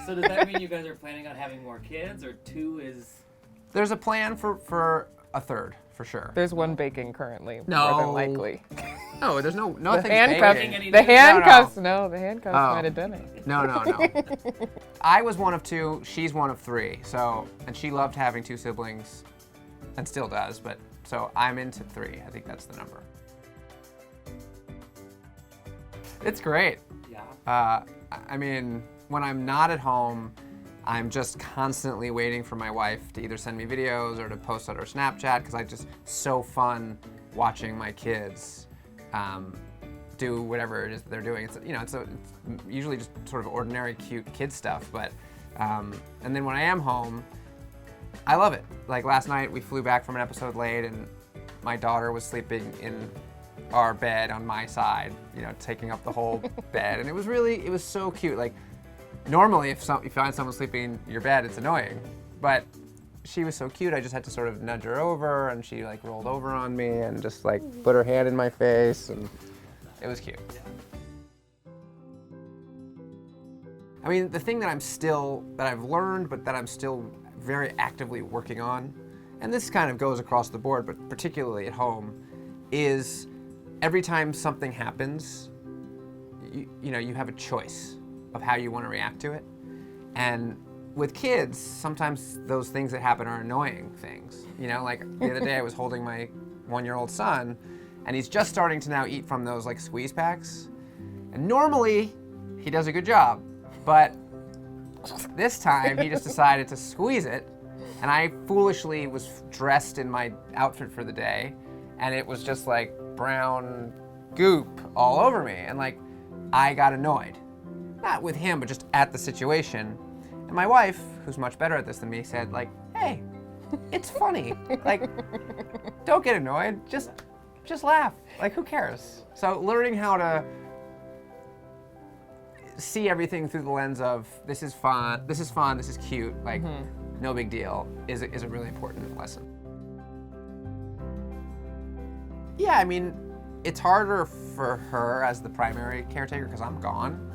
So does that mean you guys are planning on having more kids, or 2 is... There's a plan for a third, for sure. There's one baking currently, No. more than likely. No, there's nothing baking. The handcuffs, the handcuffs Oh. might have done it. No. I was one of 2, she's one of 3, and she loved having 2 siblings, and still does, but, so I'm into 3, I think that's the number. It's great. Yeah. I mean, when I'm not at home, I'm just constantly waiting for my wife to either send me videos or to post on her Snapchat, because I just so fun watching my kids do whatever it is that they're doing. It's usually just sort of ordinary, cute kid stuff, but and then when I am home, I love it. Like last night, we flew back from an episode late, and my daughter was sleeping in our bed on my side, taking up the whole bed, and it was so cute. Like, normally if you find someone sleeping in your bed, it's annoying, but she was so cute, I just had to sort of nudge her over, and she like rolled over on me and just like put her hand in my face, and it was cute. I mean, the thing that I've learned, but that I'm still very actively working on, and this kind of goes across the board, but particularly at home, is every time something happens, you have a choice of how you want to react to it. And with kids, sometimes those things that happen are annoying things. Like the other day I was holding my 1-year-old son, and he's just starting to now eat from those like squeeze packs. And normally he does a good job, but this time he just decided to squeeze it, and I foolishly was dressed in my outfit for the day, and it was just like brown goop all over me, and like I got annoyed. Not with him, but just at the situation. And my wife, who's much better at this than me, said like, hey, it's funny. Like, don't get annoyed, just laugh. Like, who cares? So learning how to see everything through the lens of this is fun, this is cute, like no big deal, is a really important lesson. Yeah, I mean, it's harder for her as the primary caretaker because I'm gone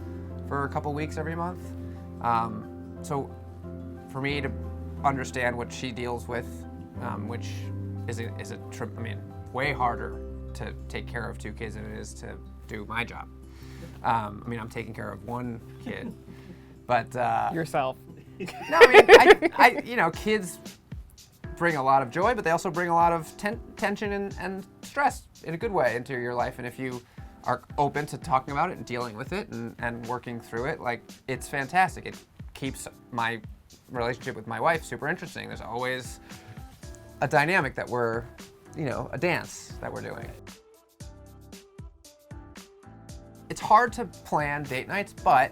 for a couple weeks every month. So for me to understand what she deals with, which is way harder to take care of 2 kids than it is to do my job. I'm taking care of 1 kid, but Yourself. no, I mean, kids bring a lot of joy, but they also bring a lot of tension and stress in a good way into your life. And if you are open to talking about it and dealing with it and working through it, like, it's fantastic. It keeps my relationship with my wife super interesting. There's always a dynamic that we're, a dance that we're doing. It's hard to plan date nights, but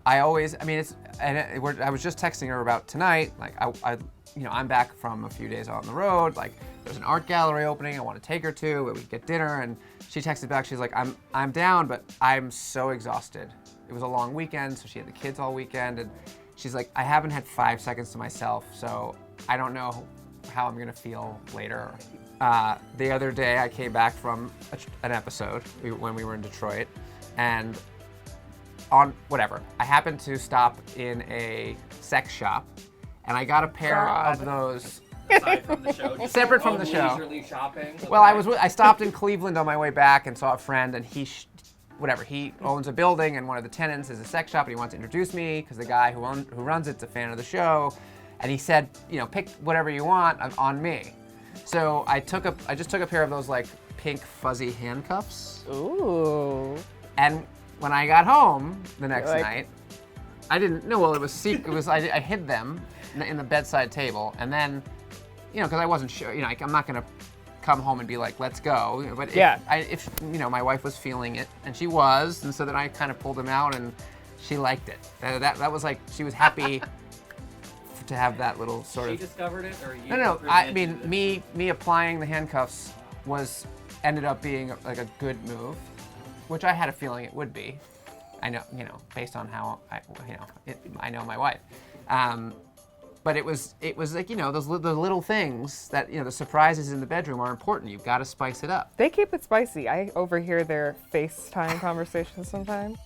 I was just texting her about tonight. Like, I'm back from a few days out on the road. Like, there's an art gallery opening I want to take her to, where we get dinner, and she texted back. She's like, I'm down, but I'm so exhausted. It was a long weekend, so she had the kids all weekend, and she's like, I haven't had 5 seconds to myself, so I don't know how I'm gonna feel later. The other day, I came back from an episode when we were in Detroit, and I happened to stop in a sex shop, and I got a pair of those. Aside from the show, Separate from the show. Leisurely shopping. Well, I stopped in Cleveland on my way back and saw a friend, and he owns a building, and one of the tenants is a sex shop, and he wants to introduce me because the guy who runs it's a fan of the show, and he said, pick whatever you want on me. So I just took a pair of those like pink fuzzy handcuffs. Ooh. And when I got home the next night, I didn't know. Well, it was secret. I hid them in the bedside table, and then, because I wasn't sure. I'm not gonna come home and be like, let's go. But if my wife was feeling it, and she was, and so then I kind of pulled them out, and she liked it. That was like, she was happy to have that little sort of. She discovered it, or you? No. I mean, me applying the handcuffs ended up being like a good move, which I had a feeling it would be. I know, based on how I know my wife. But it was like, those the little things that, the surprises in the bedroom are important. You've got to spice it up. They keep it spicy. I overhear their FaceTime conversations sometimes.